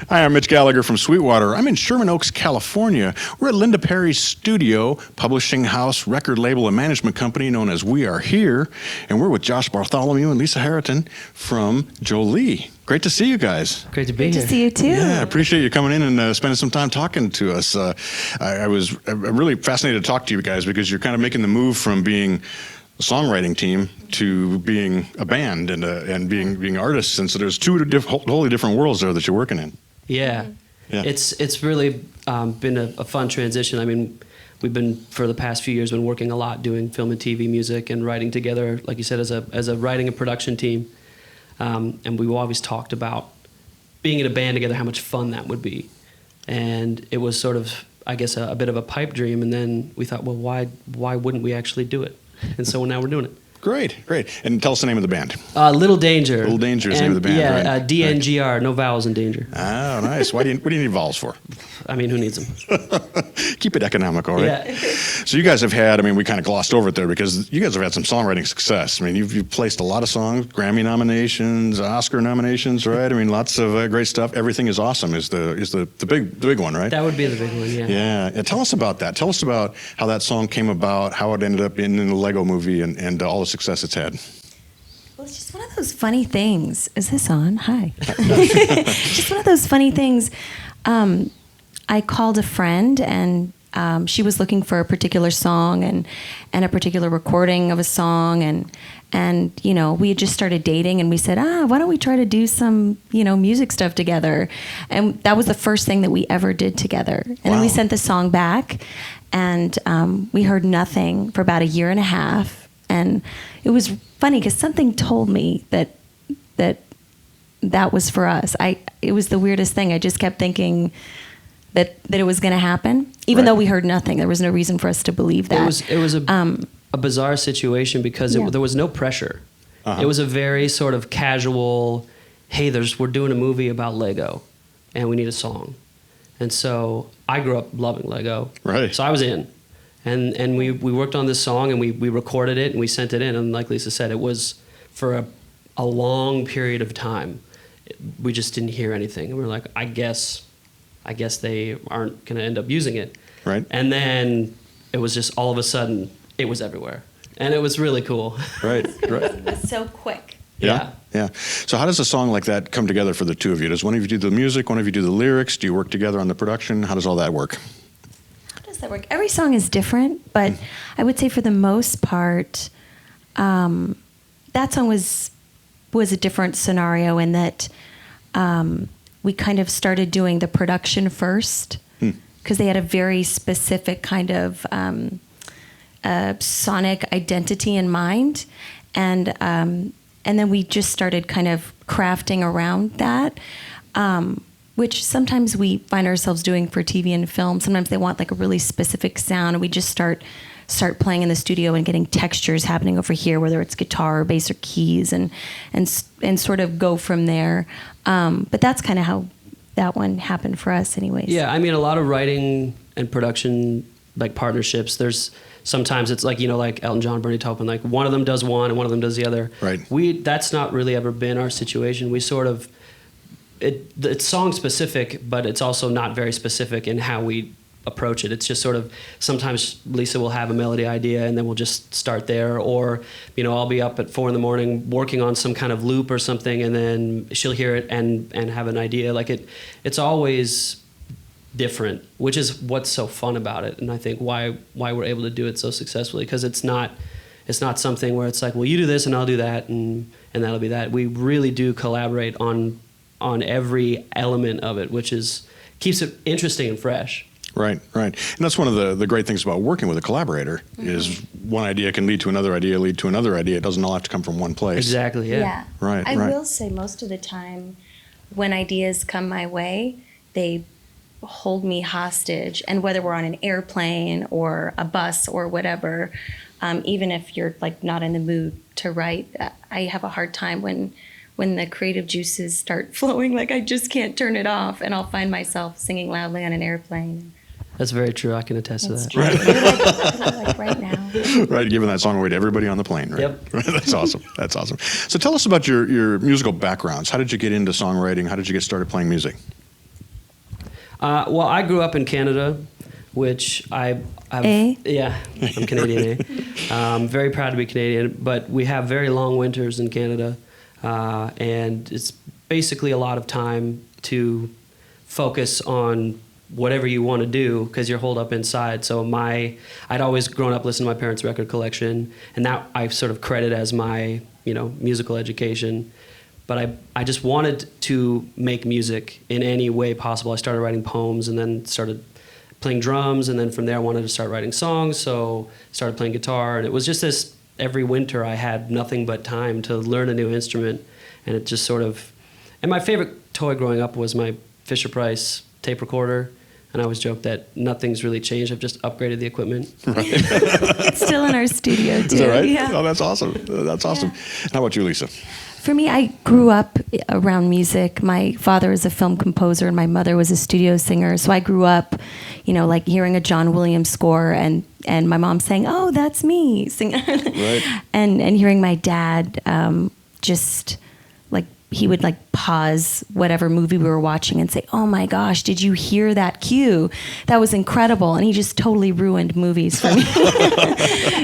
Hi, I'm Mitch Gallagher from Sweetwater. I'm in Sherman Oaks, California. We're at Linda Perry's studio, publishing house, record label, and management company known as We Are Here. And we're with Josh Bartholomew and Lisa Harriton from JoLi. Great to see you guys. Great to be here. Great to see you too. Yeah, I appreciate you coming in and spending some time talking to us. I was really fascinated to talk to you guys because you're kind of making the move from being a songwriting team to being a band and being artists. And so there's two wholly different worlds there that you're working in. Yeah. Yeah. It's really been a fun transition. I mean, we've been, for the past few years, been working a lot doing film and TV music and writing together, like you said, as a writing and production team. And we've always talked about being in a band together, how much fun that would be. And it was sort of, I guess, a bit of a pipe dream. And then we thought, well, why wouldn't we actually do it? And so now we're doing it. Great. And tell us the name of the band. Little Danger. Little Danger is the name of the band, yeah, right? DNGR, no vowels in danger. Oh, nice. What do you need vowels for? I mean, who needs them? Keep it economical, right? Yeah. So you guys have had, I mean, we kind of glossed over it there because you guys have had some songwriting success. I mean, you've placed a lot of songs, Grammy nominations, Oscar nominations, right? I mean, lots of great stuff. Everything is Awesome is the big one, right? That would be the big one, yeah. Yeah. Tell us about that. Tell us about how that song came about, how it ended up in the Lego movie, and all the success it's had. Well, it's just one of those funny things. Is this on? Hi. Just one of those funny things. I called a friend and she was looking for a particular song and a particular recording of a song and you know, we had just started dating and we said, why don't we try to do some, you know, music stuff together? And that was the first thing that we ever did together. And then we sent the song back and we heard nothing for about a year and a half. And it was funny because something told me that was for us. It was the weirdest thing. I just kept thinking that it was going to happen, even though we heard nothing. There was no reason for us to believe that. It was a bizarre situation because there was no pressure. Uh-huh. It was a very sort of casual, hey, we're doing a movie about Lego, and we need a song. And so I grew up loving Lego. Right. So I was in. And we worked on this song, and we recorded it, and we sent it in. And like Lisa said, it was for a long period of time. We just didn't hear anything. And we were like, I guess they aren't going to end up using it. Right. And then it was just all of a sudden, it was everywhere. And it was really cool. Right. It was so quick. Yeah. So how does a song like that come together for the two of you? Does one of you do the music, one of you do the lyrics? Do you work together on the production? How does all that work? That work. Every song is different, but I would say for the most part, that song was a different scenario in that we kind of started doing the production first because they had a very specific kind of sonic identity in mind, and then we just started kind of crafting around that. Which sometimes we find ourselves doing for TV and film. Sometimes they want like a really specific sound, and we just start playing in the studio and getting textures happening over here, whether it's guitar or bass or keys, and sort of go from there. But that's kind of how that one happened for us, anyways. Yeah, I mean, a lot of writing and production like partnerships. There's sometimes it's like, you know, like Elton John, Bernie Taupin, like one of them does one and one of them does the other. Right. That's not really ever been our situation. We sort of. It's song specific, but it's also not very specific in how we approach it. It's just sort of, sometimes Lisa will have a melody idea and then we'll just start there, or, you know, I'll be up at 4 a.m. working on some kind of loop or something, and then she'll hear it and have an idea. Like it's always different, which is what's so fun about it, and I think why we're able to do it so successfully, because it's not something where it's like, well, you do this and I'll do that and that'll be that. We really do collaborate on every element of it, which keeps it interesting and fresh. Right. And that's one of the great things about working with a collaborator is one idea can lead to another idea, It doesn't all have to come from one place. Exactly, yeah. Right. I will say most of the time when ideas come my way, they hold me hostage. And whether we're on an airplane or a bus or whatever, even if you're like not in the mood to write, I have a hard time when the creative juices start flowing, like I just can't turn it off, and I'll find myself singing loudly on an airplane. That's very true. I can attest to that. True. Right. Like right now. Right, giving that song away to everybody on the plane, right? Yep. That's awesome. So tell us about your musical backgrounds. How did you get into songwriting? How did you get started playing music? Well, I grew up in Canada, which I'm Canadian. Very proud to be Canadian, but we have very long winters in Canada, and it's basically a lot of time to focus on whatever you want to do because you're holed up inside. So I'd always grown up listening to my parents' record collection, and that I sort of credit as my musical education. But I just wanted to make music in any way possible. I started writing poems and then started playing drums, and then from there I wanted to start writing songs, so started playing guitar. And it was just this, every winter I had nothing but time to learn a new instrument, and it just sort of, and my favorite toy growing up was my Fisher-Price tape recorder, and I always joke that nothing's really changed. I've just upgraded the equipment. Right. It's still in our studio, too. Is that right? Yeah. Oh, that's awesome. That's awesome. Yeah. How about you, Lisa? For me, I grew up around music. My father was a film composer and my mother was a studio singer. So I grew up, like hearing a John Williams score and my mom saying, "Oh, that's me," singing. Right. And hearing my dad just like, he would like pause whatever movie we were watching and say, "Oh my gosh, did you hear that cue? That was incredible." And he just totally ruined movies for me.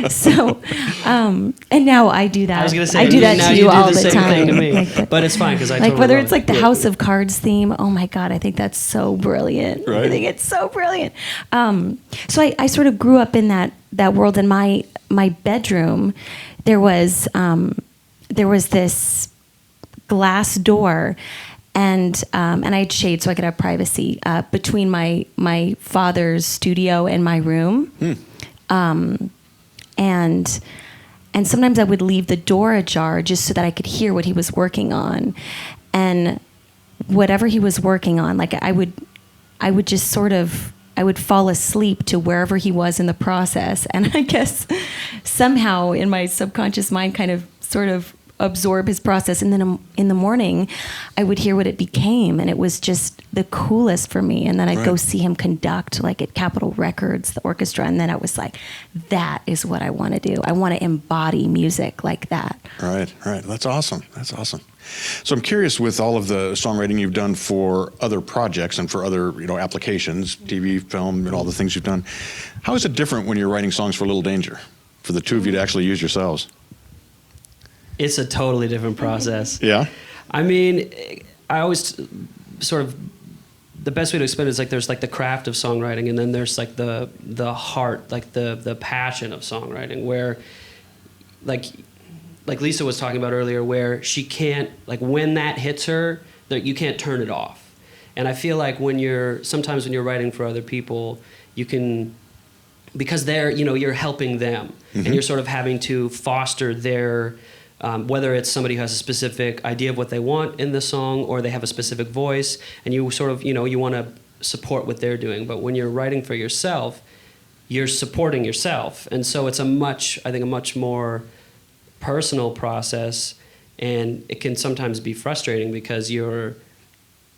So, and now I do that. I was going to say, I do that now to you you do all the the same time. thing to me. Like but it's fine because I like totally whether love it's like it. the House of Cards theme. Oh my God, I think that's so brilliant. Right. I think it's so brilliant. So I sort of grew up in that world. In my bedroom, there was this glass door, and I had shades so I could have privacy between my father's studio and my room. And sometimes I would leave the door ajar just so that I could hear what he was working on, and whatever he was working on, like I would just sort of, I would fall asleep to wherever he was in the process, and I guess somehow in my subconscious mind kind of sort of absorb his process, and then in the morning I would hear what it became, and it was just the coolest for me. And then I'd go see him conduct, like at Capitol Records, the orchestra, and then I was like, that is what I want to do. I want to embody music like that. Right. That's awesome. So I'm curious, with all of the songwriting you've done for other projects and for other applications, TV, film, and all the things you've done, how is it different when you're writing songs for Little Danger, for the two of you to actually use yourselves? It's a totally different process. Yeah. I mean, I always sort of, the best way to explain it is like there's like the craft of songwriting, and then there's like the heart, like the passion of songwriting, where like Lisa was talking about earlier, where she can't, like when that hits her, you can't turn it off. And I feel like sometimes when you're writing for other people, you can, because they're, you're helping them, and you're sort of having to foster their, whether it's somebody who has a specific idea of what they want in the song, or they have a specific voice, and you sort of, you want to support what they're doing. But when you're writing for yourself, you're supporting yourself. And so it's a much more personal process, and it can sometimes be frustrating because you're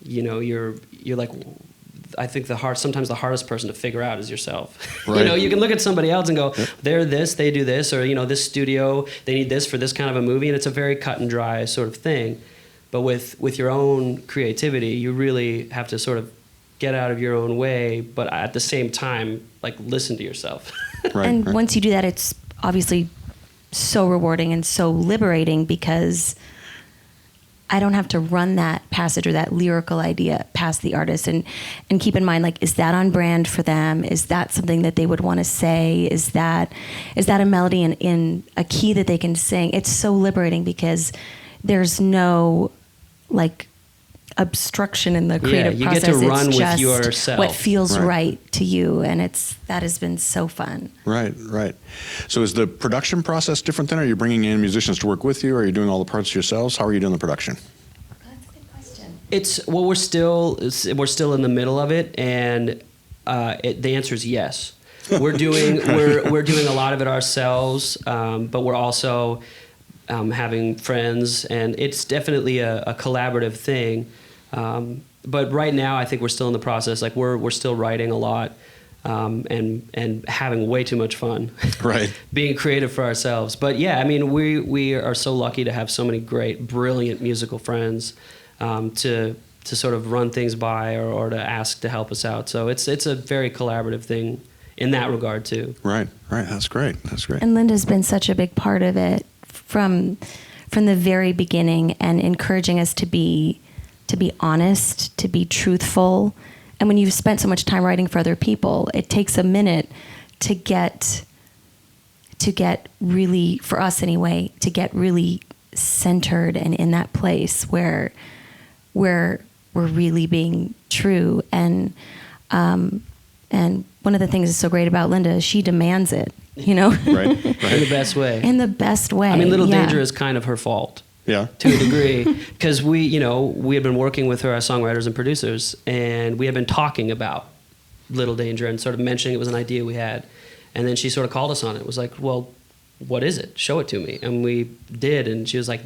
like, I think sometimes the hardest person to figure out is yourself. Right. You can look at somebody else and go, they're this, they do this, or this studio, they need this for this kind of a movie, and it's a very cut and dry sort of thing. But with your own creativity, you really have to sort of get out of your own way, but at the same time, like, listen to yourself. And once you do that, it's obviously so rewarding and so liberating, because I don't have to run that passage or that lyrical idea past the artist and keep in mind, like, is that on brand for them? Is that something that they would want to say? Is that a melody in a key that they can sing? It's so liberating because there's no, like, obstruction in the creative process. You get to run it's with just yourself. what feels right to you, and that has been so fun. Right. So is the production process different then? Are you bringing in musicians to work with you? Are you doing all the parts yourselves? How are you doing the production? That's a good question. We're still in the middle of it, and the answer is yes. We're doing a lot of it ourselves, but we're also having friends, and it's definitely a collaborative thing. But right now, I think we're still in the process. Like, we're still writing a lot, and having way too much fun. Right. Being creative for ourselves. But yeah, I mean, we are so lucky to have so many great, brilliant musical friends, to sort of run things by or to ask to help us out. So it's a very collaborative thing in that regard too. Right. That's great. And Linda's been such a big part of it from the very beginning, and encouraging us to be honest, to be truthful. And when you've spent so much time writing for other people, it takes a minute to get really, for us anyway, to get really centered and in that place where we're really being true. And one of the things that's so great about Linda is she demands it, you know? Right. In the best way. In the best way. I mean, Little Danger is kind of her fault. Yeah. To a degree, because we had been working with her as songwriters and producers, and we had been talking about Little Danger and sort of mentioning it was an idea we had. And then she sort of called us on it. It was like, well, what is it? Show it to me. And we did, and she was like,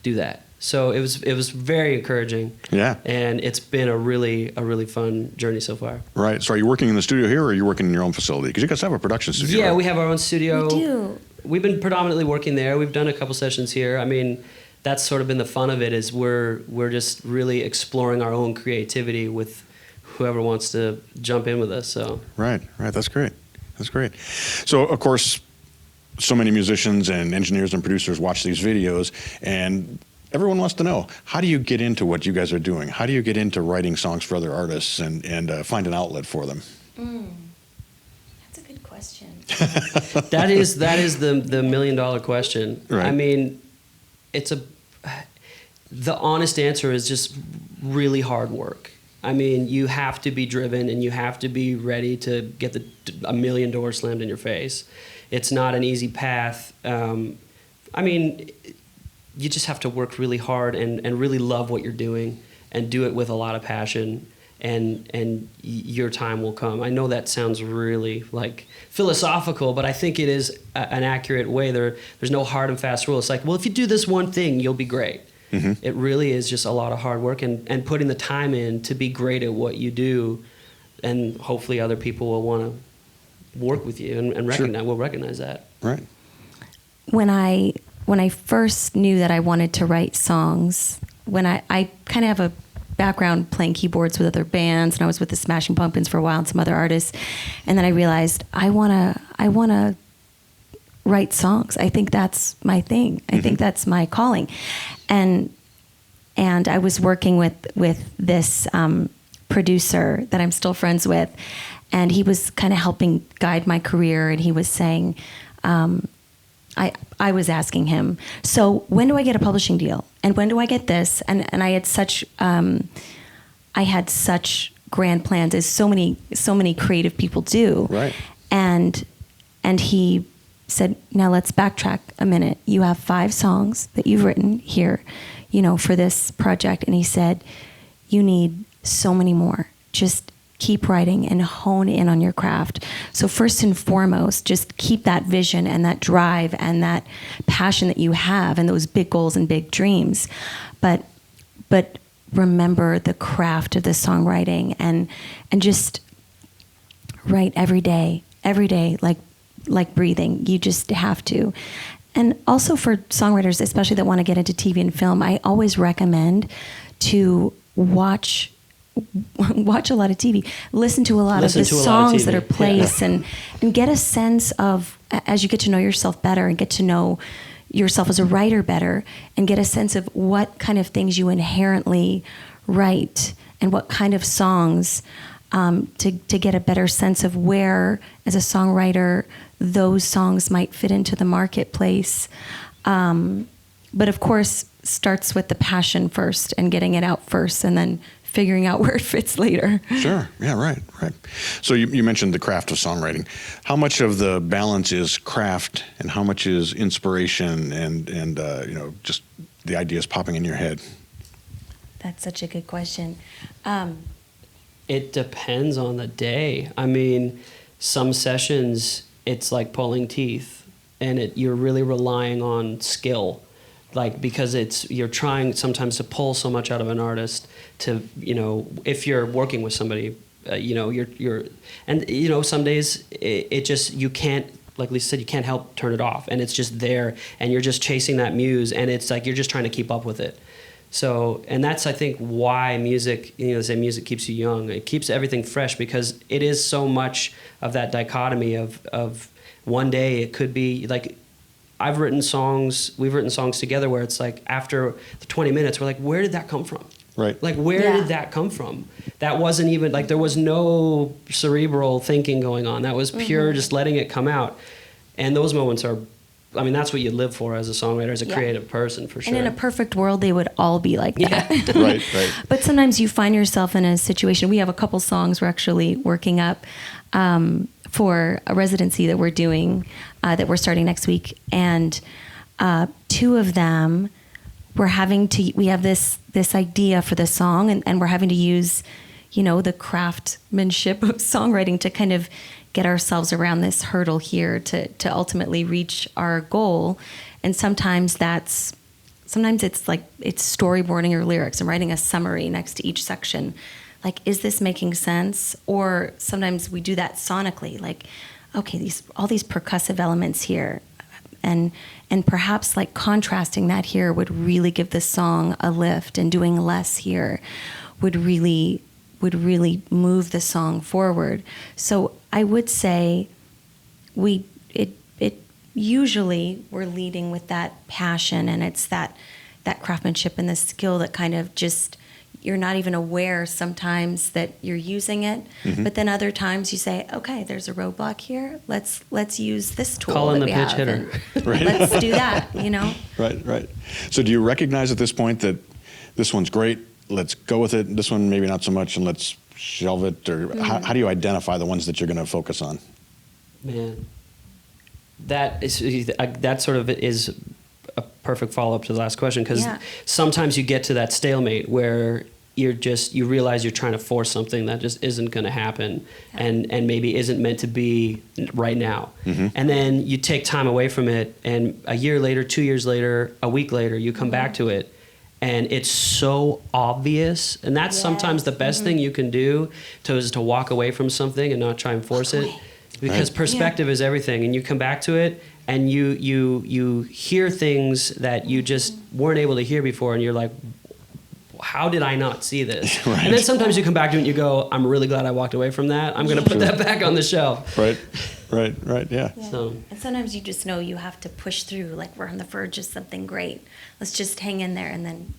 do that. So it was very encouraging. Yeah. And it's been a really fun journey so far. Right. So are you working in the studio here, or are you working in your own facility? Because you guys have a production studio. Yeah, right? we have our own studio. We do. We've been predominantly working there. We've done a couple sessions here. I mean, that's sort of been the fun of it, is we're just really exploring our own creativity with whoever wants to jump in with us. So Right. That's great. So, of course, so many musicians and engineers and producers watch these videos, and everyone wants to know, how do you get into what you guys are doing? How do you get into writing songs for other artists and find an outlet for them? That's a good question. that is the $1 million question. Right. I mean, the honest answer is just really hard work. I mean, you have to be driven, and you have to be ready to get a million doors slammed in your face. It's not an easy path. I mean, you just have to work really hard and really love what you're doing and do it with a lot of passion, and your time will come. I know that sounds really like philosophical, but I think it is an accurate way. There's no hard and fast rule. It's like, well, if you do this one thing, you'll be great. Mm-hmm. It really is just a lot of hard work and putting the time in to be great at what you do, and hopefully other people will want to work with you and recognize that. Right. When I first knew that I wanted to write songs, when I kind of have a background playing keyboards with other bands, and I was with the Smashing Pumpkins for a while and some other artists, and then I realized I wanna write songs. I think that's my thing. I think that's my calling. And I was working with this producer that I'm still friends with, and he was kind of helping guide my career, and he was saying, I was asking him, so when do I get a publishing deal? And when do I get this? And I had such grand plans, as so many creative people do. Right. And he said, now let's backtrack a minute. You have 5 songs that you've written here, for this project. And he said, you need so many more. Just keep writing and hone in on your craft. So first and foremost, just keep that vision and that drive and that passion that you have and those big goals and big dreams. But remember the craft of the songwriting and just write every day, like breathing. You just have to. And also for songwriters, especially that want to get into TV and film, I always recommend to watch a lot of TV, listen to a lot of the songs that are played, and get a sense of, as you get to know yourself better and get to know yourself as a writer better, and get a sense of what kind of things you inherently write and what kind of songs, to get a better sense of where, as a songwriter, those songs might fit into the marketplace. But of course, starts with the passion first and getting it out first, and then figuring out where it fits later. Sure. Yeah, right. So you mentioned the craft of songwriting. How much of the balance is craft and how much is inspiration and just the ideas popping in your head? That's such a good question. It depends on the day. I mean, some sessions, it's like pulling teeth, and you're really relying on skill. Because you're trying sometimes to pull so much out of an artist to, if you're working with somebody, some days it just, you can't, like Lisa said, you can't help turn it off, and it's just there, and you're just chasing that muse, and it's like you're just trying to keep up with it. So, and that's, I think, why music, they say music keeps you young. It keeps everything fresh because it is so much of that dichotomy of one day it could be like, we've written songs together where it's like after the 20 minutes, we're like, where did that come from? Right. Like, where did that come from? That wasn't even, like, there was no cerebral thinking going on. That was pure just letting it come out. And those moments are, I mean, that's what you live for as a songwriter, as a creative person, for sure. And in a perfect world, they would all be like that. Yeah. Right. But sometimes you find yourself in a situation. We have a couple songs we're actually working up for a residency that we're doing, that we're starting next week. And two of them, we have this idea for the song, and we're having to use, the craftsmanship of songwriting to kind of get ourselves around this hurdle here to ultimately reach our goal. And sometimes it's like it's storyboarding your lyrics and writing a summary next to each section. Like, is this making sense? Or sometimes we do that sonically, like, okay, all these percussive elements here, and perhaps like contrasting that here would really give the song a lift, and doing less here would really move the song forward. So I would say usually we're leading with that passion, and it's that craftsmanship and the skill that kind of just, you're not even aware sometimes that you're using it, but then other times you say, okay, there's a roadblock here. Let's use this tool. Call in that the we pitch have, hitter. Right. Let's do that. Right. So do you recognize at this point that this one's great, let's go with it, this one maybe not so much, and let's shelve it? Or how do you identify the ones that you're going to focus on? Man, that sort of is a perfect follow-up to the last question, because sometimes you get to that stalemate where you realize you're trying to force something that just isn't going to happen, and maybe isn't meant to be right now. And then you take time away from it, and a year later, 2 years later, a week later, you come back to it, and it's so obvious. And that's sometimes the best thing you can do is to walk away from something and not try and force it, because perspective is everything. And you come back to it, and you hear things that you just weren't able to hear before, and you're like, how did I not see this? Right. And then sometimes you come back to it and you go, I'm really glad I walked away from that. I'm going to put that back on the shelf. Right, yeah. So. And sometimes you just know you have to push through, like we're on the verge of something great. Let's just hang in there, and then,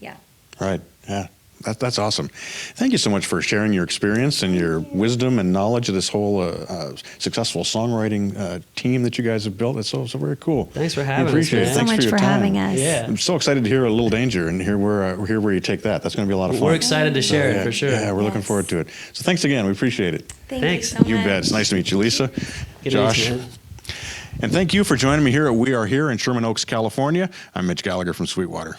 Right, yeah. That's awesome. Thank you so much for sharing your experience and your wisdom and knowledge of this whole successful songwriting team that you guys have built. It's so very cool. Thanks for having us. Appreciate it. so Thanks much for your for time. having us. Yeah. I'm so excited to hear A Little Danger and hear where you take that. That's going to be a lot of fun. We're excited to share it, for sure. Yeah, we're looking forward to it. So thanks again. We appreciate it. Thanks. You so You much. bet. It's nice to meet you, Lisa, Good Josh. news, man. And thank you for joining me here at We Are Here in Sherman Oaks, California. I'm Mitch Gallagher from Sweetwater.